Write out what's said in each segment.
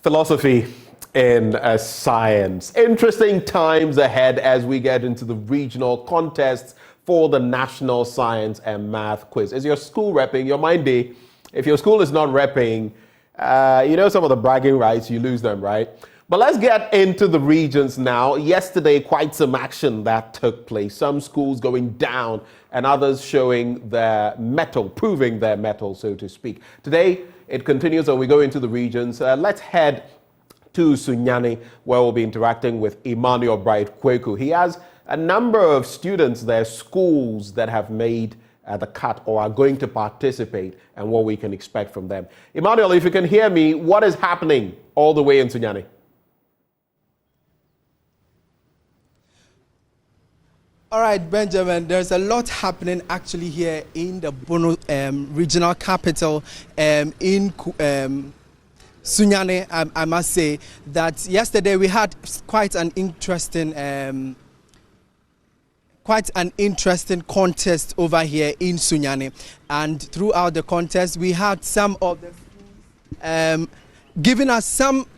Philosophy in science. Interesting times ahead as we get into the regional contests for the National Science and Math Quiz. Is your school repping? Your mind day. If your school is not repping, some of the bragging rights, you lose them, right? But let's get into the regions now. Yesterday, quite some action that took place. Some schools going down and others showing their mettle, proving their mettle, so to speak. Today, it continues and we go into the regions. Let's head to Sunyani, where we'll be interacting with Emmanuel Bright Kweku. He has a number of students there, schools that have made the cut or are going to participate, and what we can expect from them. Emmanuel, if you can hear me, what is happening all the way in Sunyani? All right, Benjamin, there's a lot happening actually here in the Bono regional capital in Sunyani. I must say that yesterday we had quite an interesting contest over here in Sunyani, and throughout the contest we had some of the schools giving us some,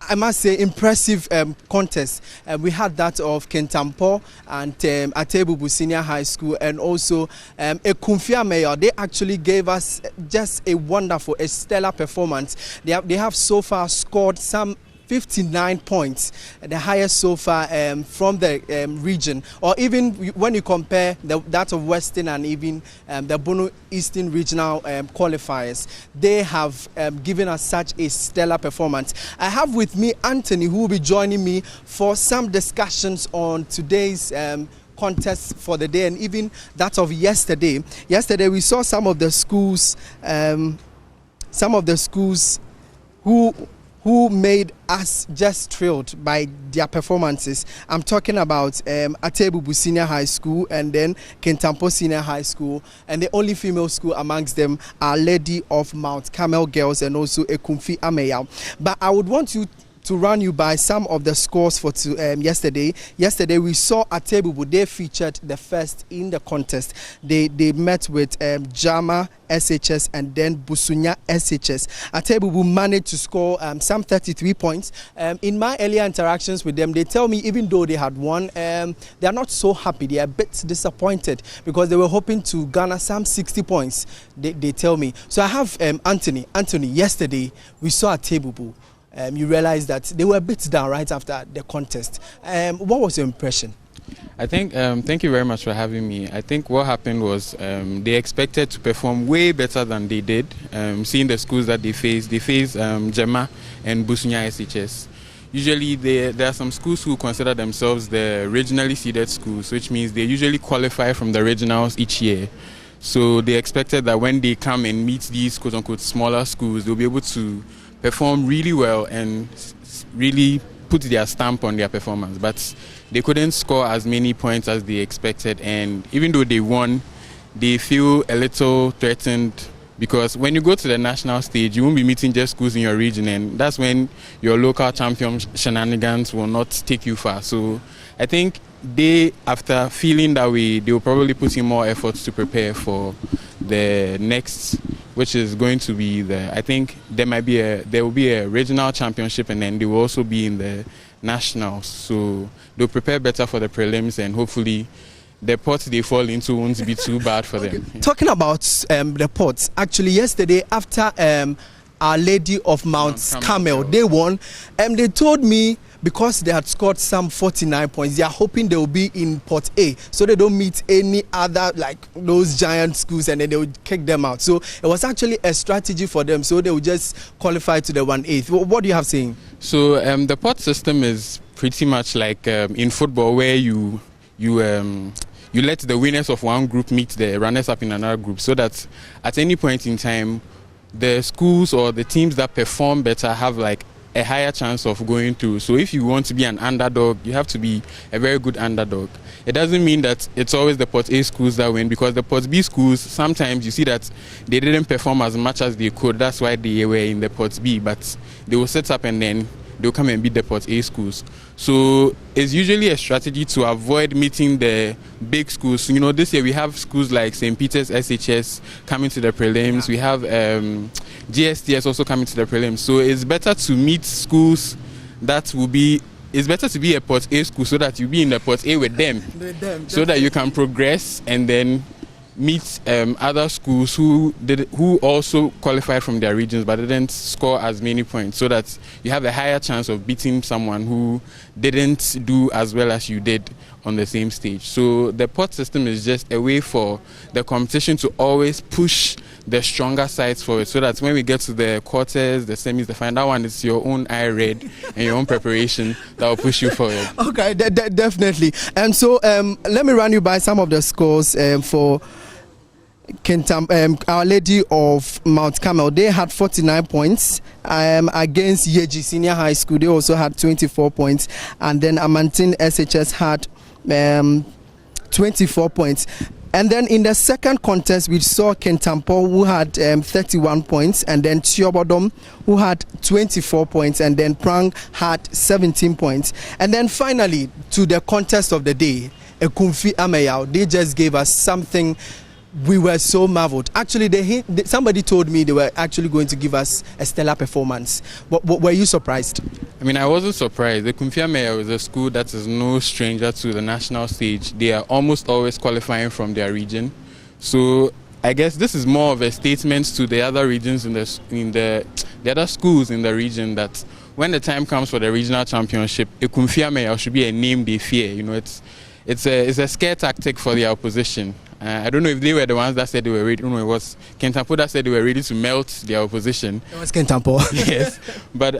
I must say, impressive contests. We had that of Kentampo and Atebubu Senior High School, and also Ekumfia Mayor. They actually gave us just a wonderful, a stellar performance. They have so far scored some 59 points, the highest so far from the region, or even when you compare that of Western and even the Bono East Regional Qualifiers. They have given us such a stellar performance. I have with me Anthony, who will be joining me for some discussions on today's contest for the day and even that of yesterday. Yesterday we saw some of the schools who made us just thrilled by their performances. I'm talking about Atebubu Senior High School and then Kentampo Senior High School, and the only female school amongst them are Lady of Mount Carmel Girls and also Ekumfi Ameya. But I would want you to run you by some of the scores for yesterday. Yesterday we saw Atebubu. They featured the first in the contest. They met with Jama SHS and then Busunya SHS. Atebubu managed to score some 33 points. In my earlier interactions with them, they tell me even though they had won, they are not so happy. They are a bit disappointed because they were hoping to garner some 60 points, they tell me. So I have Anthony. Anthony, yesterday we saw Atebubu. You realized that they were a bit down right after the contest. What was your impression? I think, thank you very much for having me. I think what happened was they expected to perform way better than they did. Seeing the schools that they faced Jema and Busunya SHS. Usually there are some schools who consider themselves the regionally seeded schools, which means they usually qualify from the regionals each year. So they expected that when they come and meet these quote-unquote smaller schools, they'll be able to perform really well and really put their stamp on their performance, but they couldn't score as many points as they expected, and even though they won, they feel a little threatened because when you go to the national stage, you won't be meeting just schools in your region, and that's when your local champion shenanigans will not take you far. So I think after feeling that way, they will probably put in more efforts to prepare for the next, which is going to be I think there will be a regional championship, and then they will also be in the nationals. So they'll prepare better for the prelims, and hopefully the pot they fall into won't be too bad for them. Talking about the pots, actually yesterday after Our Lady of Mount Carmel, they won, and they told me because they had scored some 49 points, they are hoping they will be in Pot A, so they don't meet any other like those giant schools, and then they would kick them out. So it was actually a strategy for them, so they would just qualify to the 1/8. What do you have saying? So the pot system is pretty much like in football, where you let the winners of one group meet the runners-up in another group, so that at any point in time, the schools or the teams that perform better have like a higher chance of going through. So if you want to be an underdog, you have to be a very good underdog. It doesn't mean that it's always the Pot A schools that win, because the Pot B schools, sometimes you see that they didn't perform as much as they could. That's why they were in the Pot B, but they will set up and then they'll come and beat the Pot A schools. So it's usually a strategy to avoid meeting the big schools. You know, this year we have schools like St. Peter's SHS coming to the prelims. We have GST has also come into the prelims. So it's better to meet schools that will be. It's better to be a Port A school so that you be in the Port A with them, so that you can progress and then meet other schools who also qualified from their regions but didn't score as many points, so that you have a higher chance of beating someone who didn't do as well as you did on the same stage. So the pot system is just a way for the competition to always push the stronger sides forward, so that when we get to the quarters, the semis, the final, that one is your own eye read and your own preparation that will push you forward. Okay, definitely. And so let me run you by some of the scores for Our Lady of Mount Carmel. They had 49 points against Yeji Senior High School. They also had 24 points, and then Amantin SHS had 24 points. And then in the second contest, we saw Kentampo, who had 31 points, and then Tiobodom, who had 24 points, and then Prang had 17 points. And then finally, to the contest of the day, Ekumfi Ameyao, they just gave us something. We were so marveled. Actually, somebody told me they were actually going to give us a stellar performance. Were you surprised? I mean, I wasn't surprised. The Ekumfi Ameyao is a school that is no stranger to the national stage. They are almost always qualifying from their region. So I guess this is more of a statement to the other regions in the other schools in the region, that when the time comes for the regional championship, Ekumfi Ameyao should be a name they fear. You know, it's a scare tactic for the opposition. I don't know if they were the ones that said they were ready. No, it was Kentampo that said they were ready to melt their opposition. It was Kentampo. Yes. But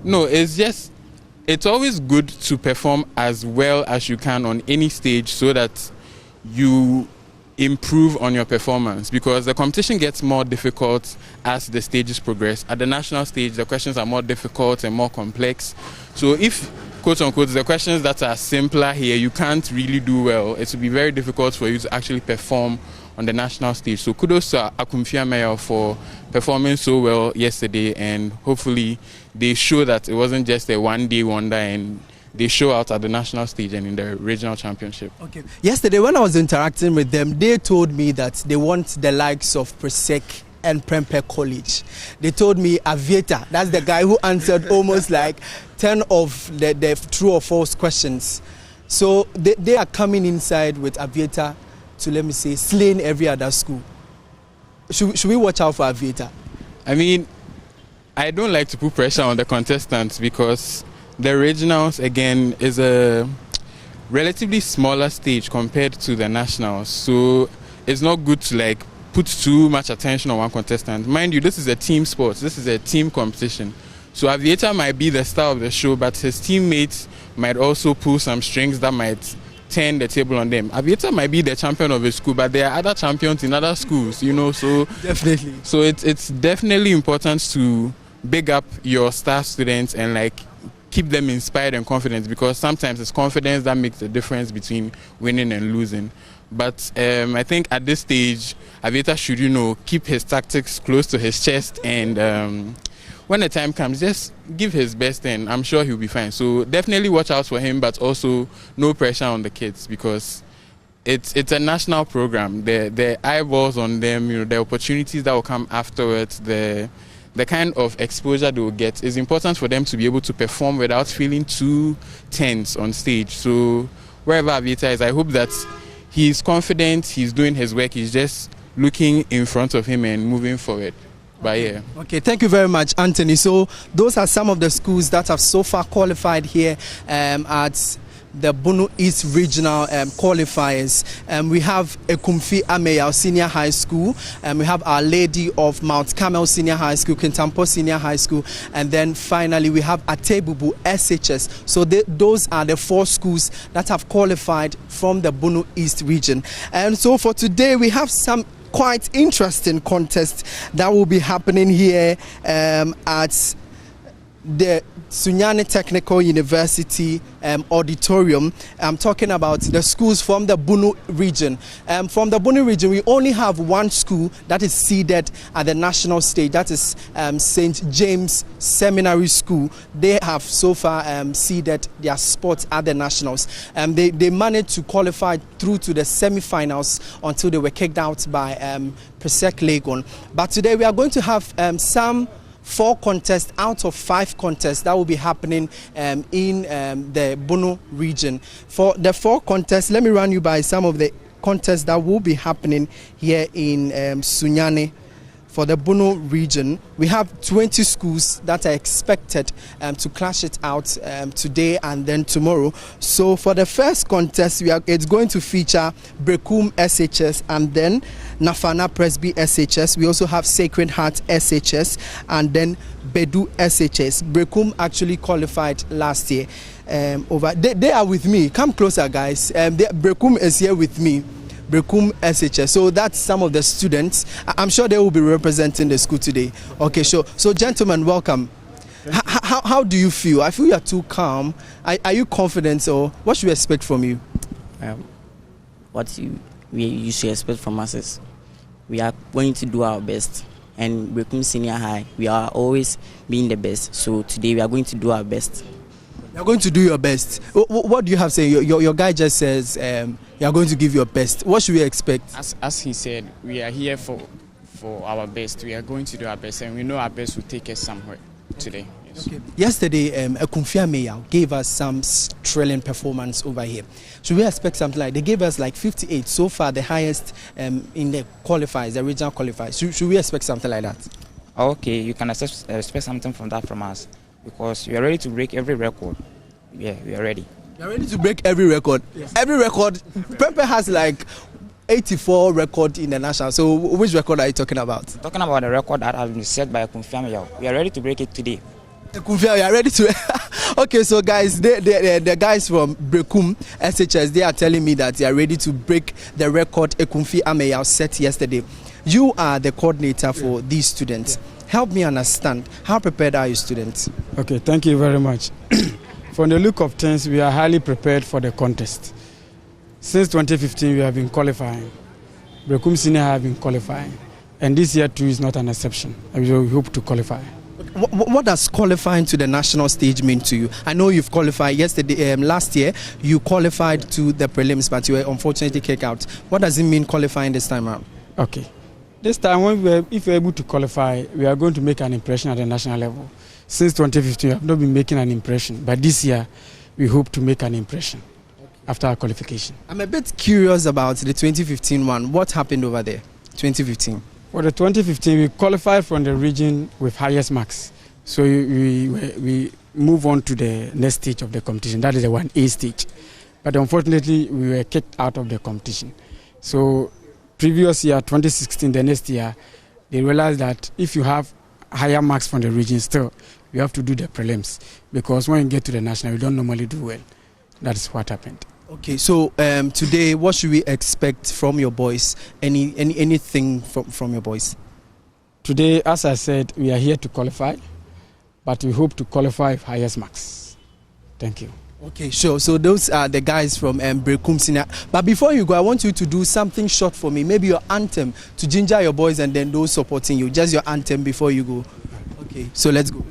no, it's always good to perform as well as you can on any stage, so that you improve on your performance, because the competition gets more difficult as the stages progress. At the national stage, the questions are more difficult and more complex. So if, quote unquote, the questions that are simpler here, you can't really do well, it will be very difficult for you to actually perform on the national stage. So kudos to Ekumfi Ameyao for performing so well yesterday, and hopefully they show that it wasn't just a one-day wonder, and they show out at the national stage and in the regional championship. Okay. Yesterday, when I was interacting with them, they told me that they want the likes of Presec and Prempeh College. They told me Aviator, that's the guy who answered almost like 10 of the true or false questions. So they are coming inside with Aviator to, let me say, slaying every other school. Should we watch out for Aviator? I mean, I don't like to put pressure on the contestants, because the regionals, again, is a relatively smaller stage compared to the nationals. So it's not good to put too much attention on one contestant. Mind you, this is a team sport. This is a team competition. So Aviator might be the star of the show, but his teammates might also pull some strings that might turn the table on them. Aviator might be the champion of his school, but there are other champions in other schools, you know. So definitely. So it's definitely important to big up your star students and keep them inspired and confident, because sometimes it's confidence that makes the difference between winning and losing. But I think at this stage, Aviator should, keep his tactics close to his chest, and when the time comes, just give his best, and I'm sure he'll be fine. So definitely watch out for him, but also no pressure on the kids, because it's a national program. The eyeballs on them, the opportunities that will come afterwards, the kind of exposure they will get is important for them to be able to perform without feeling too tense on stage. So wherever Aviator is, I hope that he's confident, he's doing his work, he's just looking in front of him and moving forward. But yeah. Okay, thank you very much, Anthony. So those are some of the schools that have so far qualified here at the Bono East Regional Qualifiers. We have Ekumfi Ameyao Senior High School, and we have Our Lady of Mount Carmel Senior High School, Kentampo Senior High School, and then finally we have Atebubu SHS. So those are the 4 schools that have qualified from the Bono East Region. And so for today, we have some quite interesting contests that will be happening here at the Sunyani Technical University auditorium. I'm talking about the schools from the Bono region. From the Bono region, we only have one school that is seeded at the national stage. That is St. James Seminary School. They have so far seeded their spots at the nationals. They managed to qualify through to the semi-finals until they were kicked out by Presec Legon. But today we are going to have some 4 contests out of 5 contests that will be happening in the Bono region. For the 4 contests, let me run you by some of the contests that will be happening here in Sunyani. For the Bono region, we have 20 schools that are expected to clash it out today and then tomorrow. So for the first contest, it's going to feature Brekum SHS and then Nafana Presby SHS. We also have Sacred Heart SHS and then Bedu SHS. Brekum actually qualified last year. They are with me. Come closer, guys. Brekum is here with me. Brekum SHS. So that's some of the students. I'm sure they will be representing the school today. Okay, sure. So gentlemen, welcome. How do you feel? I feel you are too calm. Are you confident, or what should we expect from you? What you should expect from us is we are going to do our best. And Brekum Senior High, we are always being the best. So today we are going to do our best. You're going to do your best. What do you have to say? Your guy just says you're going to give your best. What should we expect? As he said, we are here for our best. We are going to do our best, and we know our best will take us somewhere today. Yes. Okay. Yesterday, Ekumfia Meya gave us some thrilling performance over here. Should we expect something like, they gave us like 58 so far, the highest in the qualifiers, the regional qualifiers. Should we expect something like that? Okay, you can expect something from that from us, because we are ready to break every record. Yeah, we are ready. You're ready to break every record? Yes. Every record? Pepe has like 84 record in the national. So which record are you talking about? Talking about the record that has been set by Ekumfia. We are ready to break it today. Ekumfia, you are ready to... Okay, so guys, the guys from Brekum SHS, they are telling me that they are ready to break the record Ekumfia Ameya set yesterday. You are the coordinator for these students. Help me understand, how prepared are you students? Okay, thank you very much. From the look of things, we are highly prepared for the contest. Since 2015, we have been qualifying. Brekum Senior have been qualifying. And this year too is not an exception. We hope to qualify. What does qualifying to the national stage mean to you? I know you've qualified yesterday, last year, you qualified to the prelims, but you were unfortunately kicked out. What does it mean qualifying this time around? Okay. This time, if we're able to qualify, we are going to make an impression at the national level. Since 2015, we have not been making an impression, but this year, we hope to make an impression after our qualification. I'm a bit curious about the 2015 one. What happened over there, 2015? For the 2015, we qualified from the region with highest marks. So we move on to the next stage of the competition. That is the 1A stage. But unfortunately, we were kicked out of the competition. So previous year, 2016, the next year, they realized that if you have higher marks from the region still, you have to do the prelims. Because when you get to the national, you don't normally do well. That's what happened. Okay, so today, what should we expect from your boys? Anything from your boys? Today, as I said, we are here to qualify, but we hope to qualify with highest marks. Thank you. Okay, sure. So those are the guys from Brekum Senior. But before you go, I want you to do something short for me. Maybe your anthem to ginger your boys and then those supporting you. Just your anthem before you go. Okay, so let's go.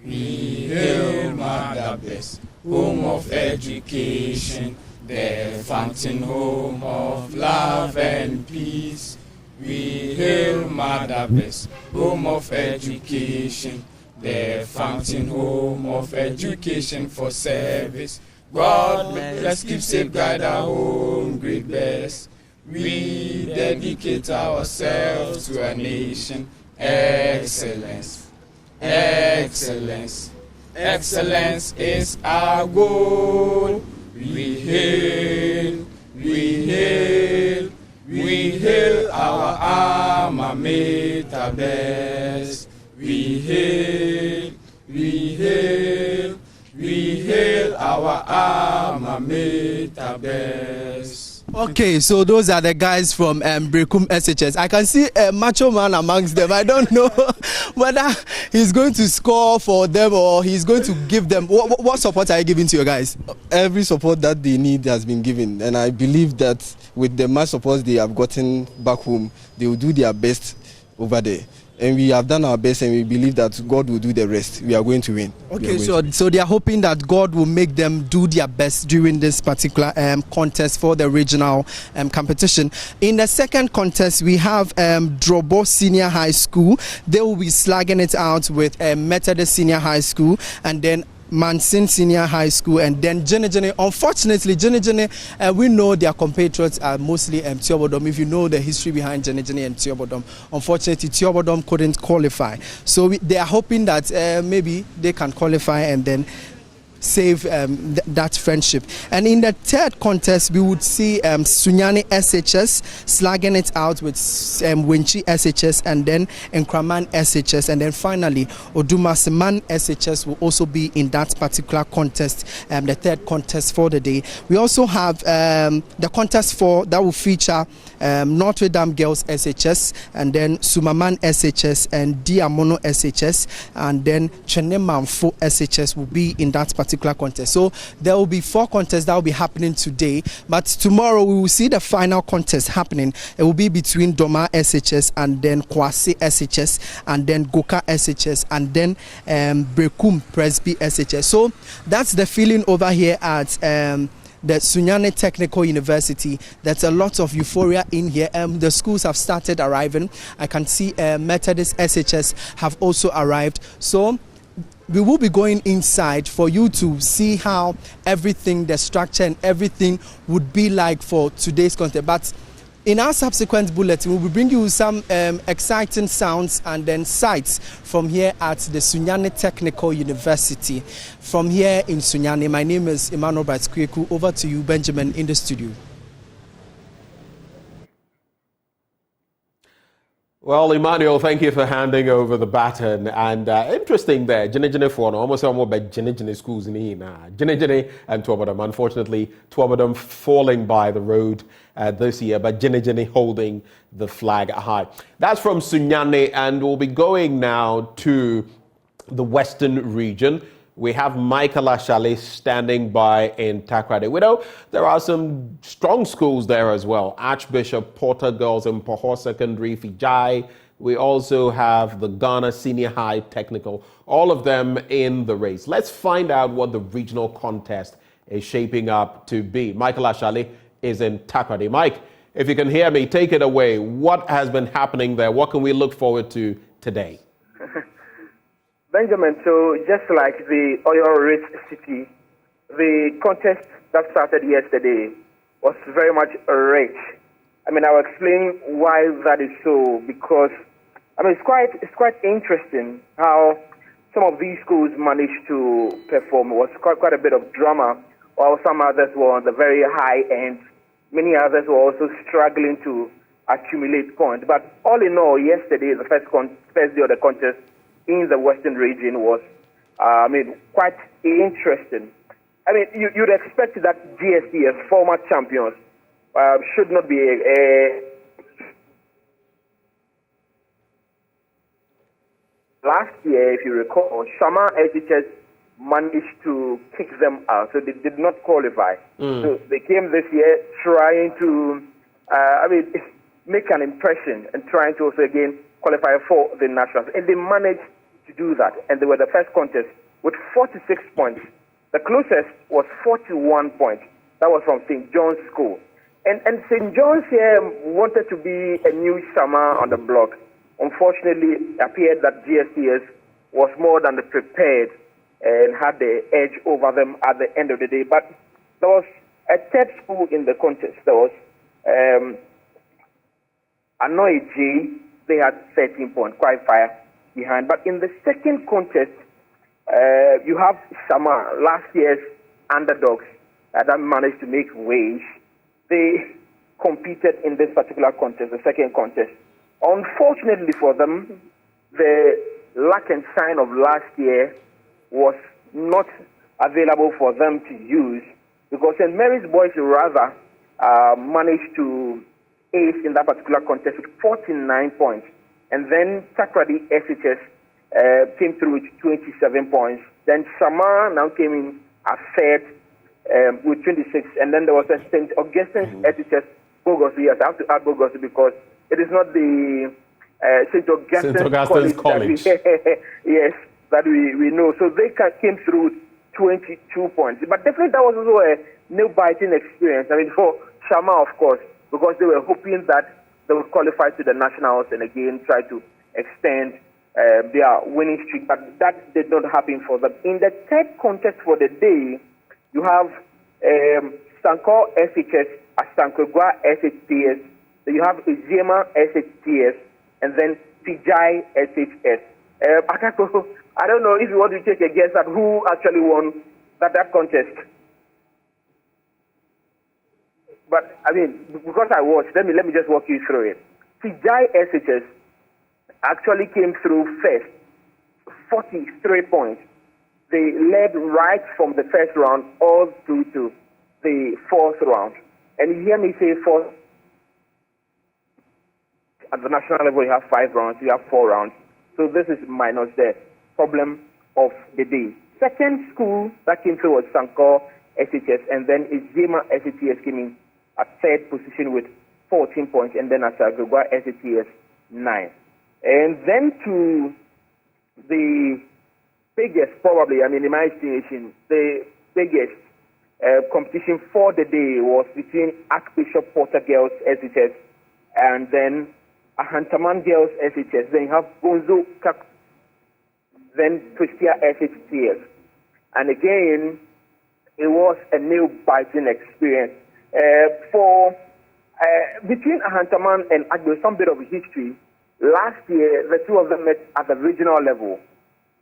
We hail Mother Bless, home of education, the fountain home of love and peace. We hail Mother Bless, home of education, the fountain home of education for service. God bless, keep safe, guide our home, great best. We dedicate ourselves to a nation. Excellence, excellence, excellence is our goal. We hail, we hail, we hail our alma mater best. We hail, we hail, we hail our alma mater best. Okay, so those are the guys from Brekum SHS. I can see a macho man amongst them. I don't know whether he's going to score for them or he's going to give them. What support are you giving to your guys? Every support that they need has been given, and I believe that with the much support they have gotten back home, they will do their best over there. And we have done our best, and we believe that God will do the rest. We are going to win. Okay, so they are hoping that God will make them do their best during this particular contest for the regional competition. In the second contest, we have Drobo Senior High School. They will be slugging it out with Methodist Senior High School, and then Mansin Senior High School, and then Jenny. Unfortunately, Jenny, we know their compatriots are mostly Tiobodom. If you know the history behind Jenny and Tiobodom, unfortunately, Tiobodom couldn't qualify. So they are hoping that maybe they can qualify and then save that friendship. And in the third contest, we would see Sunyani SHS slugging it out with Winchi SHS, and then Nkraman SHS, and then finally Odumaseman SHS will also be in that particular contest, the third contest for the day. We also have the contest that will feature Notre Dame Girls SHS, and then Sumaman SHS, and Diamono SHS, and then Chenemanfo SHS will be in that particular contest. So there will be 4 contests that will be happening today, but tomorrow we will see the final contest happening. It will be between Doma SHS and then Kwasi SHS and then Goka SHS and then Brekum Presby SHS. So that's the feeling over here at the Sunyani Technical University. There's a lot of euphoria in here. The schools have started arriving. I can see Methodist SHS have also arrived. So we will be going inside for you to see how everything, the structure and everything would be like for today's content. But in our subsequent bulletin, we will bring you some exciting sounds and then sights from here at the Sunyani Technical University. From here in Sunyani, my name is Emmanuel Bright-Kweku. Over to you, Benjamin, in the studio. Well, Emmanuel, thank you for handing over the baton. And interesting there, Jene for almost about Jene schools in here now. Jene and Tuabadam. Unfortunately, Tuabadam falling by the road this year, but Jene holding the flag high. That's from Sunyani, and we'll be going now to the Western region. We have Michael Ashale standing by in Takoradi. We know there are some strong schools there as well. Archbishop Porter Girls and Pohor Secondary, Fijai. We also have the Ghana Senior High Technical. All of them in the race. Let's find out what the regional contest is shaping up to be. Michael Ashale is in Takoradi. Mike, if you can hear me, take it away. What has been happening there? What can we look forward to today? Benjamin, so just like the oil-rich city, the contest that started yesterday was very much rich. I mean, I'll explain why that is so, because I mean it's quite interesting how some of these schools managed to perform. It was quite a bit of drama, while some others were on the very high end. Many others were also struggling to accumulate points. But all in all, yesterday, the first day of the contest in the Western region was, quite interesting. I mean, you'd expect that GST, as former champions, should not be Last year, if you recall, Shama SHS managed to kick them out, so they did not qualify. So they came this year trying to, make an impression and trying to also again qualify for the nationals, and they managed to do that. And they were the first contest with 46 points. The closest was 41 points. That was from St. John's School. And St. John's here wanted to be a new summer on the block. Unfortunately, it appeared that GSTS was more than prepared and had the edge over them at the end of the day. But there was a third school in the contest. There was Anoy J. They had 13 points, quite far behind. But in the second contest, you have Sama, last year's underdogs, that managed to make waves. They competed in this particular contest, the second contest. Unfortunately for them, the luck and sign of last year was not available for them to use, because St. Mary's boys rather managed to ace in that particular contest with 49 points. And then Takrady SHS came through with 27 points. Then Sama now came in as third with 26. And then there was a St. Augustine's SHS Bogos. Yes, I have to add Bogos because it is not the St. Augustine's College. Yes, that we know. So they came through with 22 points. But definitely that was also a nail-biting experience. I mean, for Shama, of course, because they were hoping that they would qualify to the nationals and again try to extend their winning streak. But that did not happen for them. In the third contest for the day, you have Sankor SHS, Asankragua SHTS, then you have Iziema SHTS, and then Fijai SHS. I don't know if you want to take a guess at who actually won that contest. But I mean, because I watched, let me just walk you through it. Fijai SHS actually came through first, 43 points. They led right from the first round all through to the fourth round. And you hear me say fourth. At the national level, you have 5 rounds, you have 4 rounds. So this is minus the problem of the day. Second school that came through was Sankor SHS, and then Iziema SHTS came in at third position with 14 points, and then Asankragua SHTS 9. And then to the biggest, probably, I mean, in my estimation, the biggest competition for the day was between Archbishop Porter Girls SHS and then Ahantaman Girls SHS. Then you have Bonzo Kak, then Christia SHTS. And again, it was a nail-biting experience. Between Ahantaman and Agbo, some bit of history. Last year, the two of them met at the regional level,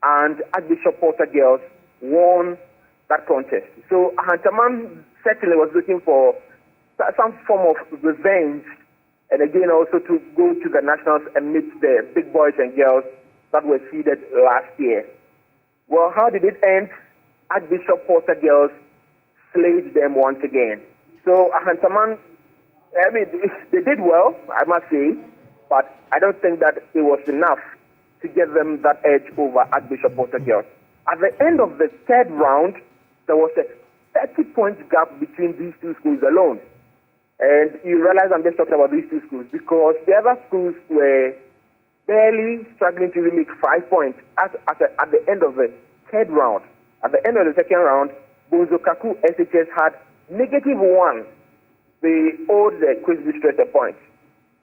and Archbishop Porter Girls won that contest. So Ahantaman certainly was looking for some form of revenge, and again also to go to the nationals and meet the big boys and girls that were seeded last year. Well, how did it end? Archbishop Porter Girls slayed them once again. So Ahantaman, I mean, they did well, I must say, but I don't think that it was enough to give them that edge over Archbishop Porter Girls. At the end of the third round, there was a 30-point gap between these two schools alone. And you realize I'm just talking about these two schools because the other schools were barely struggling to really make 5 points at the end of the third round. At the end of the second round, Bonzo Kaku SHS had -1. They owed the quiz mistress a point.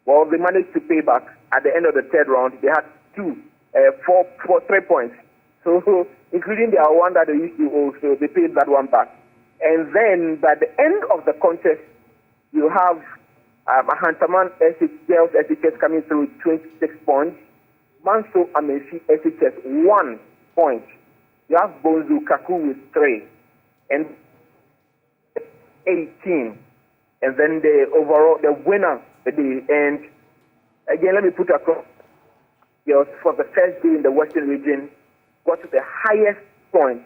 Well, they managed to pay back. At the end of the third round, they had 3 points. So, including their one that they used to owe, so they paid that one back. And then, by the end of the contest, you have Ahantaman Girls SHS coming through with 26 points. Manso Amensi SHS 1 point. You have Bonzo Kaku with 3. And 18. And then the winner, and again, let me put across, for the first day in the Western region, got to the highest point,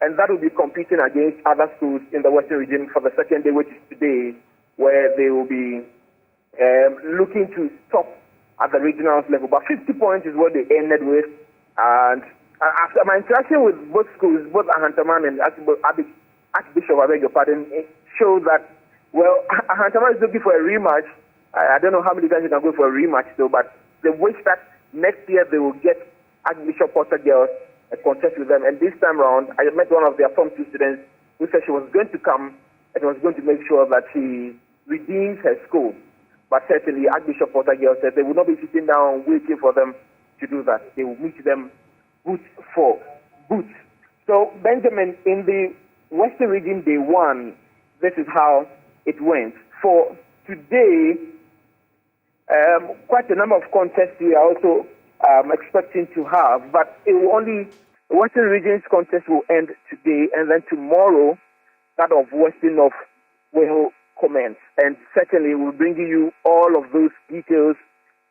and that will be competing against other schools in the Western region for the second day, which is today, where they will be looking to stop at the regionals level. But 50 points is what they ended with, and after my interaction with both schools, both Ahantaman and Archbishop, I beg your pardon, it showed that, well, Ahantaman is looking for a rematch. I don't know how many times you can go for a rematch, though, but they wish that next year they will get Archbishop Porter Girls a contest with them. And this time around, I met one of their Form 2 students who said she was going to come and was going to make sure that she redeems her school. But certainly, Archbishop Porter Girls said they will not be sitting down waiting for them to do that. They will meet them boot for boot. So, Benjamin, in the Western region, day 1, this is how it went. For today, quite a number of contests we are also expecting to have, but it will only, the Western region's contest will end today, and then tomorrow, that of Western North will commence. And certainly we'll bring you all of those details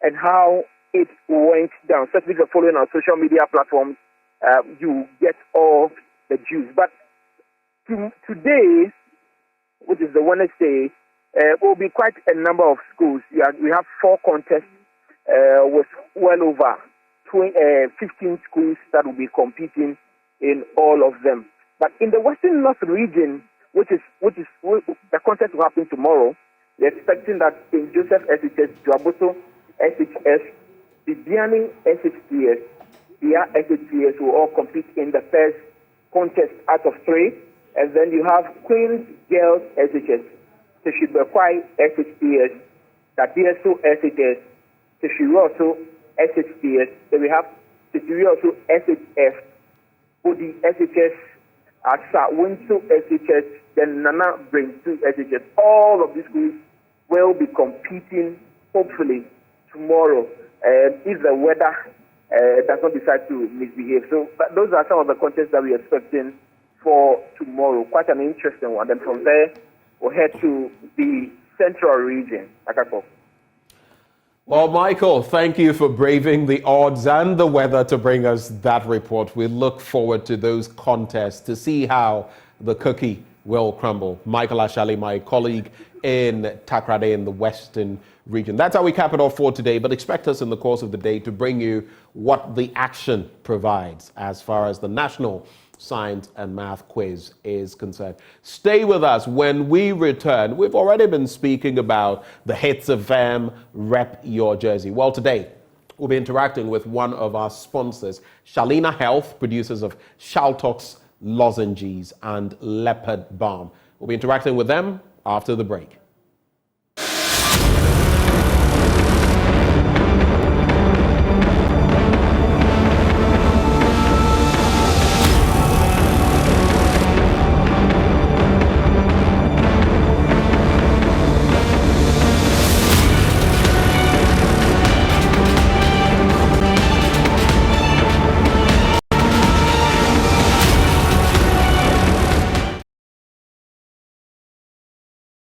and how it went down. Certainly if you're following our social media platforms, you get all the juice. But today, which is the Wednesday, will be quite a number of schools. We have 4 contests with well over 15 schools that will be competing in all of them. But in the Western North region, which is the contest will happen tomorrow, we're expecting that St. Joseph SHS, Joaboso SHS, Bibiani SHS, Bia SHS will all compete in the first contest out of 3. And then you have Queen's Girls SHS, Teshibekwai SHS, Tabieso SHS, Teshiroso SHS, then we have Teshiroso SHF, Bodi SHS, Asa Winso SHS, then Nana Brainsu SHS. All of these schools will be competing, hopefully, tomorrow, if the weather does not decide to misbehave. So those are some of the contests that we are expecting for tomorrow. Quite an interesting one. Then from there, we'll head to the central region. Well, Michael, thank you for braving the odds and the weather to bring us that report. We look forward to those contests to see how the cookie will crumble. Michael Ashali, my colleague in Takrade in the Western region. That's how we cap it off for today, but expect us in the course of the day to bring you what the action provides as far as the National Science and Math Quiz is concerned. Stay with us. When we return, we've already been speaking about the hits of FM, Rep Your Jersey. Well, today, we'll be interacting with one of our sponsors, Shalina Health, producers of Shaltox lozenges and leopard balm. We'll be interacting with them after the break.